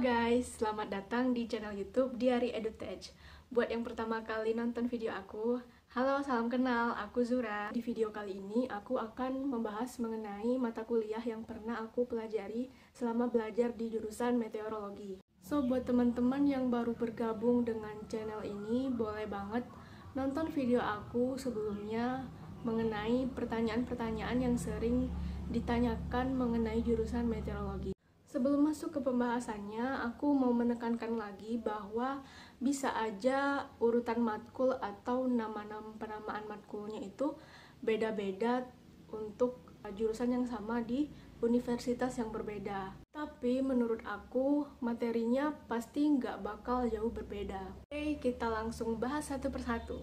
guys, selamat datang di channel YouTube Diary EduTech. Buat yang pertama kali nonton video aku, halo, salam kenal, aku Zura. Di video kali ini aku akan membahas mengenai mata kuliah yang pernah aku pelajari selama belajar di jurusan meteorologi. So, buat teman-teman yang baru bergabung dengan channel ini, boleh banget nonton video aku sebelumnya mengenai pertanyaan-pertanyaan yang sering ditanyakan mengenai jurusan meteorologi. Sebelum masuk ke pembahasannya, aku mau menekankan lagi bahwa bisa aja urutan matkul atau nama-nama penamaan matkulnya itu beda-beda untuk jurusan yang sama di universitas yang berbeda. Tapi menurut aku, materinya pasti nggak bakal jauh berbeda. Oke, kita langsung bahas satu persatu.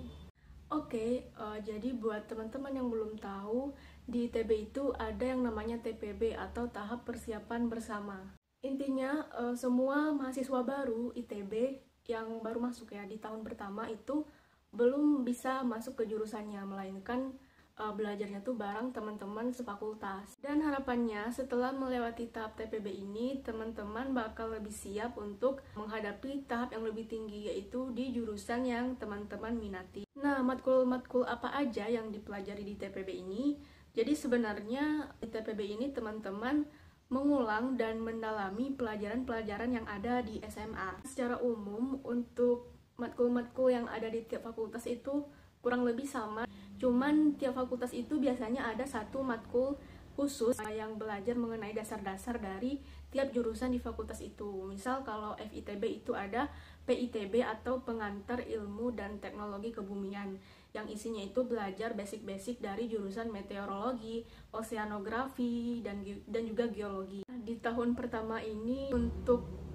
Oke, jadi buat teman-teman yang belum tahu, di ITB itu ada yang namanya TPB atau tahap persiapan bersama. Intinya, semua mahasiswa baru ITB yang baru masuk ya di tahun pertama itu belum bisa masuk ke jurusannya, melainkan belajarnya tuh bareng teman-teman sefakultas. Dan harapannya setelah melewati tahap TPB ini, teman-teman bakal lebih siap untuk menghadapi tahap yang lebih tinggi, yaitu di jurusan yang teman-teman minati. Nah, matkul-matkul apa aja yang dipelajari di TPB ini? Jadi sebenarnya di TPB ini teman-teman mengulang dan mendalami pelajaran-pelajaran yang ada di SMA. Secara umum, untuk matkul-matkul yang ada di tiap fakultas itu kurang lebih sama. Cuman tiap fakultas itu biasanya ada satu matkul khusus yang belajar mengenai dasar-dasar dari tiap jurusan di fakultas itu. Misal kalau FITB itu ada PITB atau Pengantar Ilmu dan Teknologi Kebumian, yang isinya itu belajar basic-basic dari jurusan meteorologi, oseanografi, dan juga geologi. Di tahun pertama ini untuk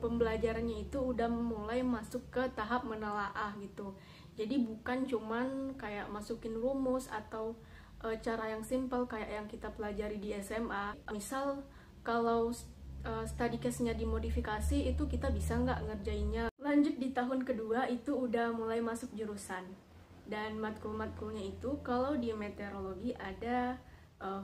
pembelajarannya itu udah mulai masuk ke tahap menelaah gitu. Jadi bukan cuman kayak masukin rumus atau cara yang simple kayak yang kita pelajari di SMA. Misal kalau study case-nya dimodifikasi, itu kita bisa nggak ngerjainnya. Lanjut di tahun kedua itu udah mulai masuk jurusan. Dan matkul-matkulnya itu kalau di meteorologi ada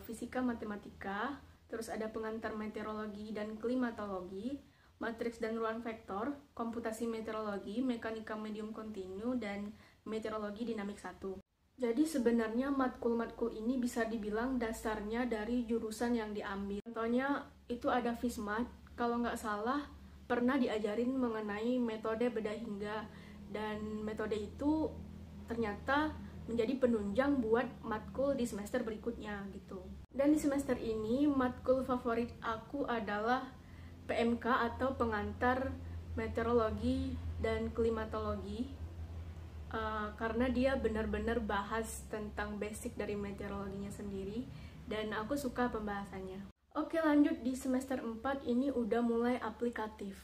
fisika matematika, terus ada pengantar meteorologi dan klimatologi, matriks dan ruang vektor, komputasi meteorologi, mekanika medium kontinu, dan meteorologi dinamik 1. Jadi sebenarnya matkul-matkul ini bisa dibilang dasarnya dari jurusan yang diambil. Contohnya itu ada FISMAT, kalau nggak salah pernah diajarin mengenai metode bedah hingga, dan metode itu ternyata menjadi penunjang buat matkul di semester berikutnya gitu. Dan di semester ini matkul favorit aku adalah PMK atau pengantar meteorologi dan klimatologi, karena dia benar-benar bahas tentang basic dari meteorologinya sendiri dan aku suka pembahasannya. Oke, lanjut di semester 4 ini udah mulai aplikatif,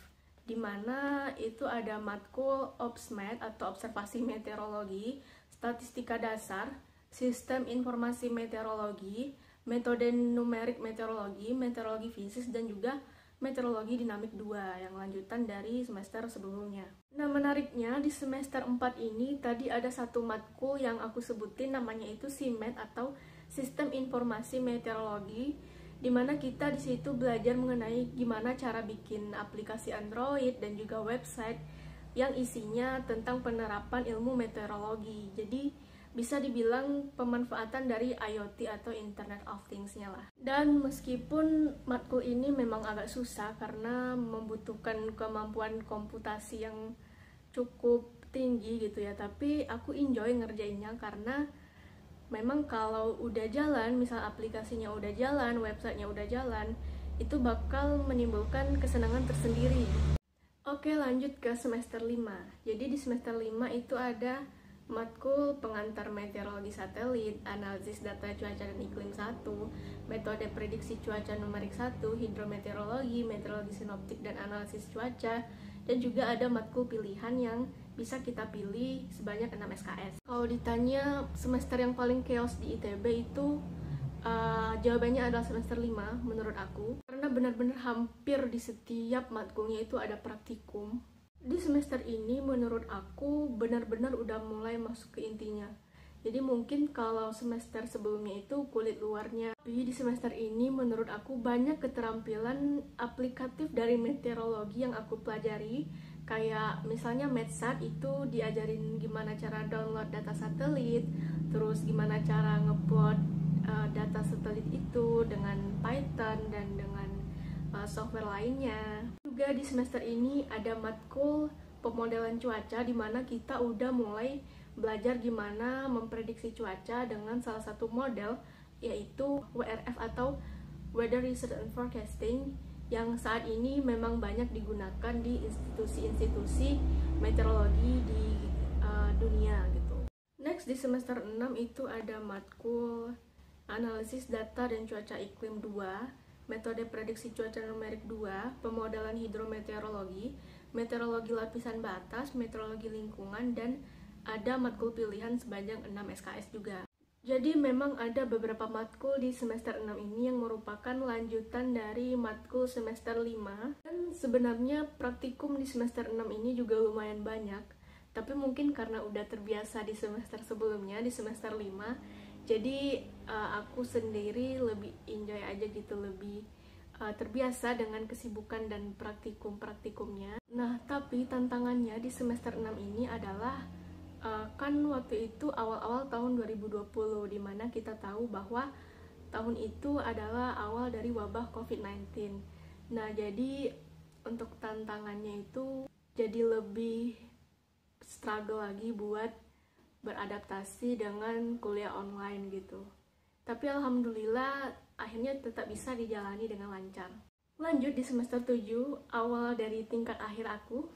dimana itu ada matkul OPSMET atau observasi meteorologi, statistika dasar, sistem informasi meteorologi, metode numerik meteorologi, meteorologi fisik, dan juga meteorologi dinamik 2 yang lanjutan dari semester sebelumnya. Nah, menariknya di semester 4 ini tadi ada satu matkul yang aku sebutin namanya itu SIMET atau Sistem Informasi Meteorologi, dimana kita di situ belajar mengenai gimana cara bikin aplikasi Android dan juga website yang isinya tentang penerapan ilmu meteorologi. Jadi bisa dibilang pemanfaatan dari IoT atau Internet of Things-nya lah. Dan meskipun matkul ini memang agak susah karena membutuhkan kemampuan komputasi yang cukup tinggi gitu ya, tapi aku enjoy ngerjainnya karena memang kalau udah jalan, misal aplikasinya udah jalan, websitenya udah jalan, itu bakal menimbulkan kesenangan tersendiri. Oke, lanjut ke semester 5. Jadi di semester 5 itu ada matkul pengantar meteorologi satelit, analisis data cuaca dan iklim 1, metode prediksi cuaca numerik 1, hidrometeorologi, meteorologi sinoptik dan analisis cuaca, dan juga ada matkul pilihan yang bisa kita pilih sebanyak 6 SKS. Kalau ditanya semester yang paling chaos di ITB itu, jawabannya adalah semester 5 menurut aku, karena benar-benar hampir di setiap matkulnya itu ada praktikum. Di semester ini menurut aku benar-benar udah mulai masuk ke intinya, Jadi mungkin kalau semester sebelumnya itu kulit luarnya. Tapi di semester ini menurut aku banyak keterampilan aplikatif dari meteorologi yang aku pelajari. Kayak misalnya Metsat itu diajarin gimana cara download data satelit, terus gimana cara ngeplot data satelit itu dengan Python dan dengan software lainnya. Juga di semester ini ada matkul pemodelan cuaca di mana kita udah mulai belajar gimana memprediksi cuaca dengan salah satu model yaitu WRF atau Weather Research and Forecasting yang saat ini memang banyak digunakan di institusi-institusi meteorologi di dunia gitu. Next di semester 6 itu ada matkul Analisis Data dan Cuaca Iklim 2, Metode Prediksi Cuaca Numerik 2, Pemodelan Hidrometeorologi, Meteorologi Lapisan Batas, Meteorologi Lingkungan, dan ada matkul pilihan sebanyak 6 SKS juga. Jadi memang ada beberapa matkul di semester 6 ini yang merupakan lanjutan dari matkul semester 5. Dan sebenarnya praktikum di semester 6 ini juga lumayan banyak. Tapi mungkin karena udah terbiasa di semester sebelumnya, di semester 5, jadi aku sendiri lebih enjoy aja gitu, lebih terbiasa dengan kesibukan dan praktikum-praktikumnya. Nah, tapi tantangannya di semester 6 ini adalah kan waktu itu awal-awal tahun 2020, dimana kita tahu bahwa tahun itu adalah awal dari wabah COVID-19. Nah, jadi untuk tantangannya itu jadi lebih struggle lagi buat beradaptasi dengan kuliah online gitu. Tapi alhamdulillah akhirnya tetap bisa dijalani dengan lancar. Lanjut di semester 7, awal dari tingkat akhir aku,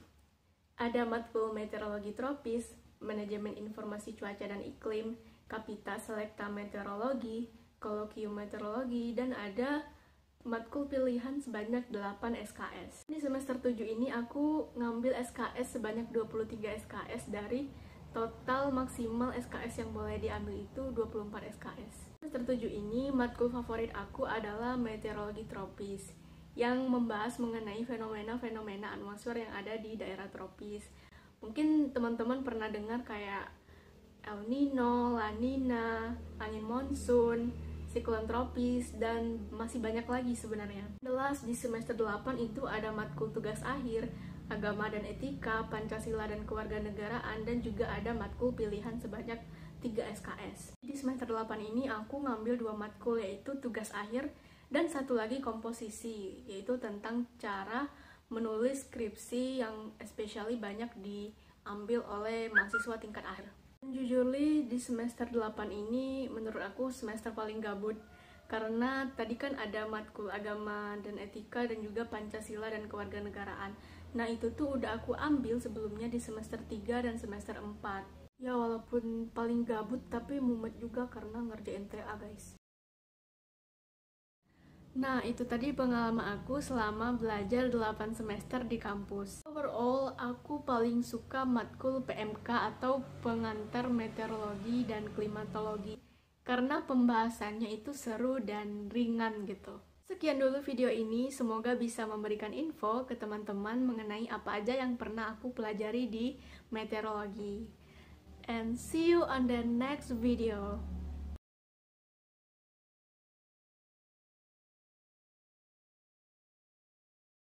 ada matkul meteorologi tropis, Manajemen Informasi Cuaca dan Iklim, Kapita Selekta Meteorologi, Kolokium Meteorologi, dan ada matkul pilihan sebanyak 8 SKS. Di semester 7 ini aku ngambil SKS sebanyak 23 SKS dari total maksimal SKS yang boleh diambil itu 24 SKS. Semester 7 ini matkul favorit aku adalah Meteorologi Tropis yang membahas mengenai fenomena-fenomena atmosfer yang ada di daerah tropis. Mungkin teman-teman pernah dengar kayak El Nino, La Nina, angin monsun, siklon tropis, dan masih banyak lagi sebenarnya. Jelas di semester 8 itu ada matkul tugas akhir, agama dan etika, Pancasila dan kewarganegaraan, dan juga ada matkul pilihan sebanyak 3 SKS. Di semester 8 ini aku ngambil 2 matkul, yaitu tugas akhir dan satu lagi komposisi, yaitu tentang cara menulis skripsi yang especially banyak diambil oleh mahasiswa tingkat akhir. Jujurly di semester 8 ini menurut aku semester paling gabut, karena tadi kan ada matkul agama dan etika dan juga Pancasila dan kewarganegaraan. Nah itu tuh udah aku ambil sebelumnya di semester 3 dan semester 4. Ya walaupun paling gabut tapi mumet juga karena ngerjain TA guys. Nah, itu tadi pengalaman aku selama belajar 8 semester di kampus. Overall, aku paling suka matkul PMK atau pengantar meteorologi dan klimatologi karena pembahasannya itu seru dan ringan gitu. Sekian dulu video ini, semoga bisa memberikan info ke teman-teman mengenai apa aja yang pernah aku pelajari di meteorologi. And see you on the next video.